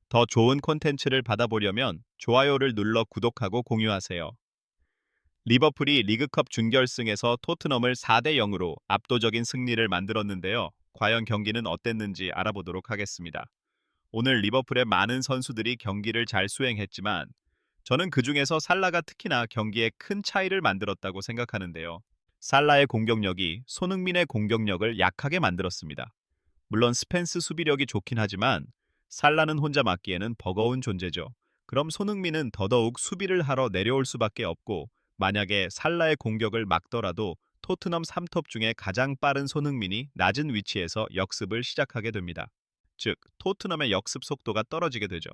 더 좋은 콘텐츠를 받아보려면 좋아요를 눌러 구독하고 공유하세요. 리버풀이 리그컵 준결승에서 토트넘을 4대 0으로 압도적인 승리를 만들었는데요. 과연 경기는 어땠는지 알아보도록 하겠습니다. 오늘 리버풀의 많은 선수들이 경기를 잘 수행했지만 저는 그중에서 살라가 특히나 경기에 큰 차이를 만들었다고 생각하는데요. 살라의 공격력이 손흥민의 공격력을 약하게 만들었습니다. 물론 스펜스 수비력이 좋긴 하지만 살라는 혼자 막기에는 버거운 존재죠. 그럼 손흥민은 더더욱 수비를 하러 내려올 수밖에 없고 만약에 살라의 공격을 막더라도 토트넘 3톱 중에 가장 빠른 손흥민이 낮은 위치에서 역습을 시작하게 됩니다. 즉, 토트넘의 역습 속도가 떨어지게 되죠.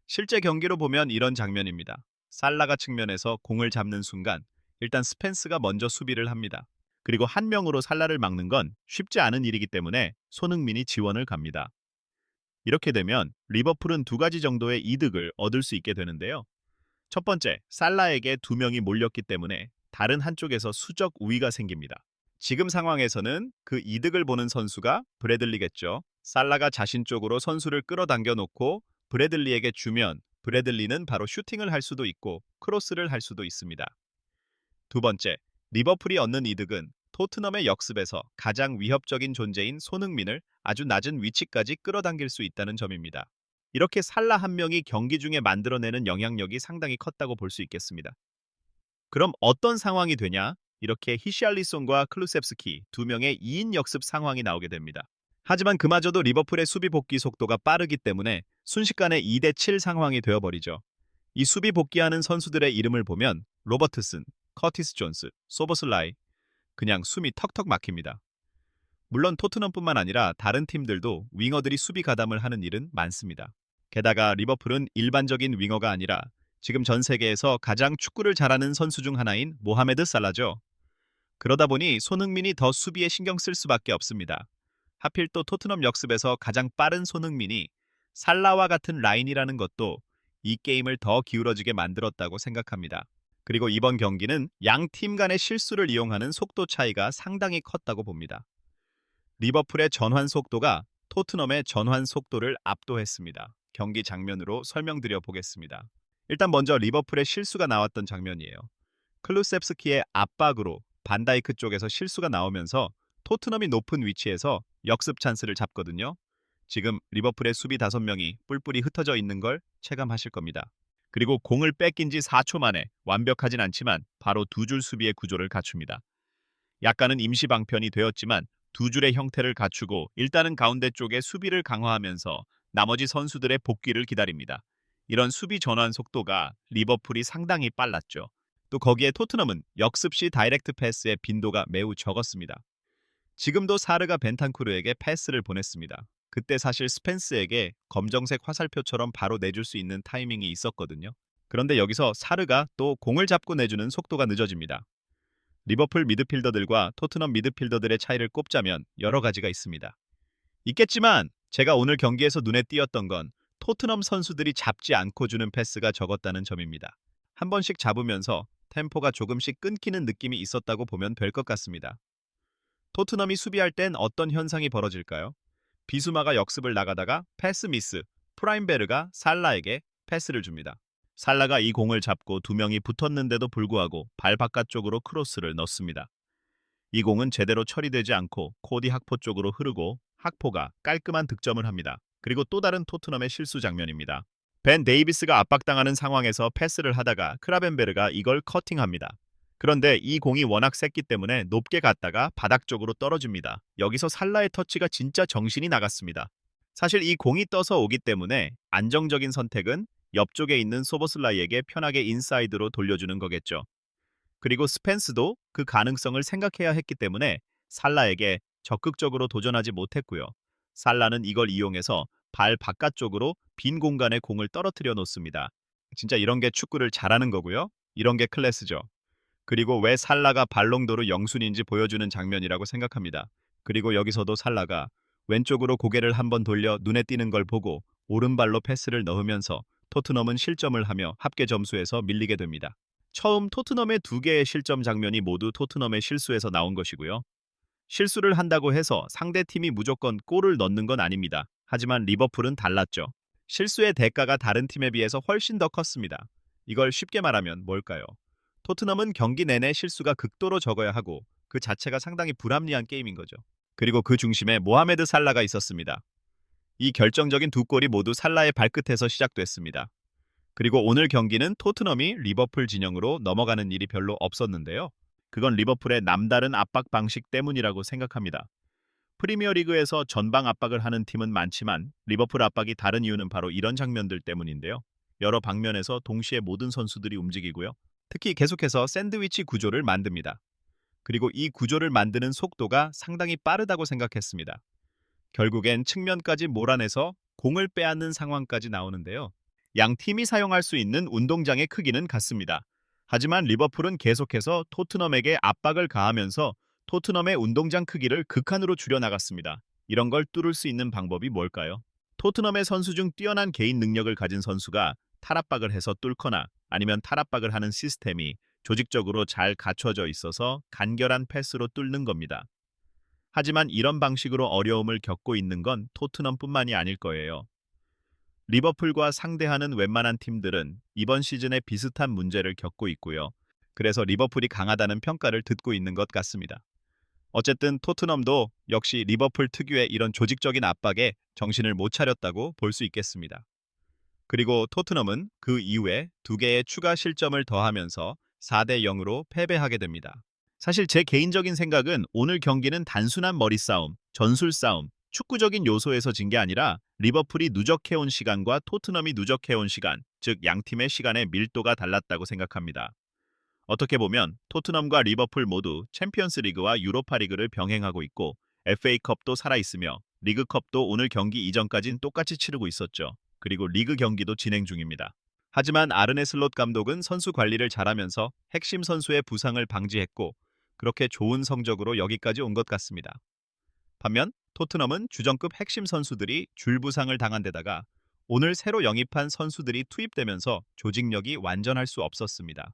실제 경기로 보면 이런 장면입니다. 살라가 측면에서 공을 잡는 순간 일단 스펜스가 먼저 수비를 합니다. 그리고 한 명으로 살라를 막는 건 쉽지 않은 일이기 때문에 손흥민이 지원을 갑니다. 이렇게 되면 리버풀은 두 가지 정도의 이득을 얻을 수 있게 되는데요. 첫 번째, 살라에게 두 명이 몰렸기 때문에 다른 한쪽에서 수적 우위가 생깁니다. 지금 상황에서는 그 이득을 보는 선수가 브래들리겠죠. 살라가 자신 쪽으로 선수를 끌어당겨 놓고 브래들리에게 주면 브래들리는 바로 슈팅을 할 수도 있고 크로스를 할 수도 있습니다. 두 번째, 리버풀이 얻는 이득은 토트넘의 역습에서 가장 위협적인 존재인 손흥민을 아주 낮은 위치까지 끌어당길 수 있다는 점입니다. 이렇게 살라 한 명이 경기 중에 만들어내는 영향력이 상당히 컸다고 볼 수 있겠습니다. 그럼 어떤 상황이 되냐? 이렇게 히샬리송과 클루셉스키 두 명의 2인 역습 상황이 나오게 됩니다. 하지만 그마저도 리버풀의 수비 복귀 속도가 빠르기 때문에 순식간에 2대 7 상황이 되어버리죠. 이 수비 복귀하는 선수들의 이름을 보면 로버트슨, 커티스 존스, 소보슬라이, 그냥 숨이 턱턱 막힙니다. 물론 토트넘뿐만 아니라 다른 팀들도 윙어들이 수비 가담을 하는 일은 많습니다. 게다가 리버풀은 일반적인 윙어가 아니라 지금 전 세계에서 가장 축구를 잘하는 선수 중 하나인 모하메드 살라죠. 그러다 보니 손흥민이 더 수비에 신경 쓸 수밖에 없습니다. 하필 또 토트넘 역습에서 가장 빠른 손흥민이 살라와 같은 라인이라는 것도 이 게임을 더 기울어지게 만들었다고 생각합니다. 그리고 이번 경기는 양 팀 간의 실수를 이용하는 속도 차이가 상당히 컸다고 봅니다. 리버풀의 전환 속도가 토트넘의 전환 속도를 압도했습니다. 경기 장면으로 설명드려 보겠습니다. 일단 먼저 리버풀의 실수가 나왔던 장면이에요. 클루셉스키의 압박으로 반다이크 쪽에서 실수가 나오면서 토트넘이 높은 위치에서 역습 찬스를 잡거든요. 지금 리버풀의 수비 5명이 뿔뿔이 흩어져 있는 걸 체감하실 겁니다. 그리고 공을 뺏긴 지 4초 만에 완벽하진 않지만 바로 두 줄 수비의 구조를 갖춥니다. 약간은 임시 방편이 되었지만 두 줄의 형태를 갖추고 일단은 가운데 쪽에 수비를 강화하면서 나머지 선수들의 복귀를 기다립니다. 이런 수비 전환 속도가 리버풀이 상당히 빨랐죠. 또 거기에 토트넘은 역습 시 다이렉트 패스의 빈도가 매우 적었습니다. 지금도 사르가 벤탄쿠르에게 패스를 보냈습니다. 그때 사실 스펜스에게 검정색 화살표처럼 바로 내줄 수 있는 타이밍이 있었거든요. 그런데 여기서 사르가 또 공을 잡고 내주는 속도가 늦어집니다. 리버풀 미드필더들과 토트넘 미드필더들의 차이를 꼽자면 여러 가지가 있습니다. 있겠지만 제가 오늘 경기에서 눈에 띄었던 건 토트넘 선수들이 잡지 않고 주는 패스가 적었다는 점입니다. 한 번씩 잡으면서 템포가 조금씩 끊기는 느낌이 있었다고 보면 될 것 같습니다. 토트넘이 수비할 땐 어떤 현상이 벌어질까요? 비수마가 역습을 나가다가 패스 미스, 프라임베르가 살라에게 패스를 줍니다. 살라가 이 공을 잡고 두 명이 붙었는데도 불구하고 발 바깥쪽으로 크로스를 넣습니다. 이 공은 제대로 처리되지 않고 코디 학포 쪽으로 흐르고 학포가 깔끔한 득점을 합니다. 그리고 또 다른 토트넘의 실수 장면입니다. 벤 데이비스가 압박당하는 상황에서 패스를 하다가 크라벤베르가 이걸 커팅합니다. 그런데 이 공이 워낙 셌기 때문에 높게 갔다가 바닥 쪽으로 떨어집니다. 여기서 살라의 터치가 진짜 정신이 나갔습니다. 사실 이 공이 떠서 오기 때문에 안정적인 선택은 옆쪽에 있는 소보슬라이에게 편하게 인사이드로 돌려주는 거겠죠. 그리고 스펜스도 그 가능성을 생각해야 했기 때문에 살라에게 적극적으로 도전하지 못했고요. 살라는 이걸 이용해서 발 바깥쪽으로 빈 공간에 공을 떨어뜨려 놓습니다. 진짜 이런 게 축구를 잘하는 거고요. 이런 게 클래스죠. 그리고 왜 살라가 발롱도르 영순인지 보여주는 장면이라고 생각합니다. 그리고 여기서도 살라가 왼쪽으로 고개를 한번 돌려 눈에 띄는 걸 보고 오른발로 패스를 넣으면서 토트넘은 실점을 하며 합계 점수에서 밀리게 됩니다. 처음 토트넘의 두 개의 실점 장면이 모두 토트넘의 실수에서 나온 것이고요. 실수를 한다고 해서 상대팀이 무조건 골을 넣는 건 아닙니다. 하지만 리버풀은 달랐죠. 실수의 대가가 다른 팀에 비해서 훨씬 더 컸습니다. 이걸 쉽게 말하면 뭘까요? 토트넘은 경기 내내 실수가 극도로 적어야 하고 그 자체가 상당히 불합리한 게임인 거죠. 그리고 그 중심에 모하메드 살라가 있었습니다. 이 결정적인 두 골이 모두 살라의 발끝에서 시작됐습니다. 그리고 오늘 경기는 토트넘이 리버풀 진영으로 넘어가는 일이 별로 없었는데요. 그건 리버풀의 남다른 압박 방식 때문이라고 생각합니다. 프리미어리그에서 전방 압박을 하는 팀은 많지만 리버풀 압박이 다른 이유는 바로 이런 장면들 때문인데요. 여러 방면에서 동시에 모든 선수들이 움직이고요. 특히 계속해서 샌드위치 구조를 만듭니다. 그리고 이 구조를 만드는 속도가 상당히 빠르다고 생각했습니다. 결국엔 측면까지 몰아내서 공을 빼앗는 상황까지 나오는데요. 양 팀이 사용할 수 있는 운동장의 크기는 같습니다. 하지만 리버풀은 계속해서 토트넘에게 압박을 가하면서 토트넘의 운동장 크기를 극한으로 줄여나갔습니다. 이런 걸 뚫을 수 있는 방법이 뭘까요? 토트넘의 선수 중 뛰어난 개인 능력을 가진 선수가 탈압박을 해서 뚫거나 아니면 탈압박을 하는 시스템이 조직적으로 잘 갖춰져 있어서 간결한 패스로 뚫는 겁니다. 하지만 이런 방식으로 어려움을 겪고 있는 건 토트넘뿐만이 아닐 거예요. 리버풀과 상대하는 웬만한 팀들은 이번 시즌에 비슷한 문제를 겪고 있고요. 그래서 리버풀이 강하다는 평가를 듣고 있는 것 같습니다. 어쨌든 토트넘도 역시 리버풀 특유의 이런 조직적인 압박에 정신을 못 차렸다고 볼 수 있겠습니다. 그리고 토트넘은 그 이후에 두 개의 추가 실점을 더하면서 4대 0으로 패배하게 됩니다. 사실 제 개인적인 생각은 오늘 경기는 단순한 머리 싸움, 전술 싸움, 축구적인 요소에서 진 게 아니라 리버풀이 누적해온 시간과 토트넘이 누적해온 시간, 즉 양팀의 시간의 밀도가 달랐다고 생각합니다. 어떻게 보면 토트넘과 리버풀 모두 챔피언스 리그와 유로파 리그를 병행하고 있고 FA컵도 살아있으며 리그컵도 오늘 경기 이전까진 똑같이 치르고 있었죠. 그리고 리그 경기도 진행 중입니다. 하지만 아르네 슬롯 감독은 선수 관리를 잘하면서 핵심 선수의 부상을 방지했고 그렇게 좋은 성적으로 여기까지 온 것 같습니다. 반면 토트넘은 주전급 핵심 선수들이 줄부상을 당한 데다가 오늘 새로 영입한 선수들이 투입되면서 조직력이 완전할 수 없었습니다.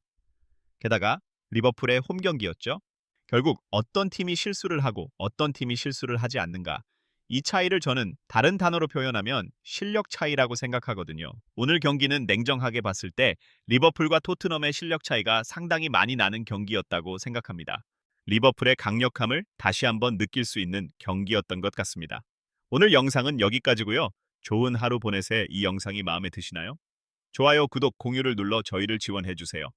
게다가 리버풀의 홈 경기였죠. 결국 어떤 팀이 실수를 하고 어떤 팀이 실수를 하지 않는가. 이 차이를 저는 다른 단어로 표현하면 실력 차이라고 생각하거든요. 오늘 경기는 냉정하게 봤을 때 리버풀과 토트넘의 실력 차이가 상당히 많이 나는 경기였다고 생각합니다. 리버풀의 강력함을 다시 한번 느낄 수 있는 경기였던 것 같습니다. 오늘 영상은 여기까지고요. 좋은 하루 보내세. 이 영상이 마음에 드시나요? 좋아요, 구독, 공유를 눌러 저희를 지원해 주세요.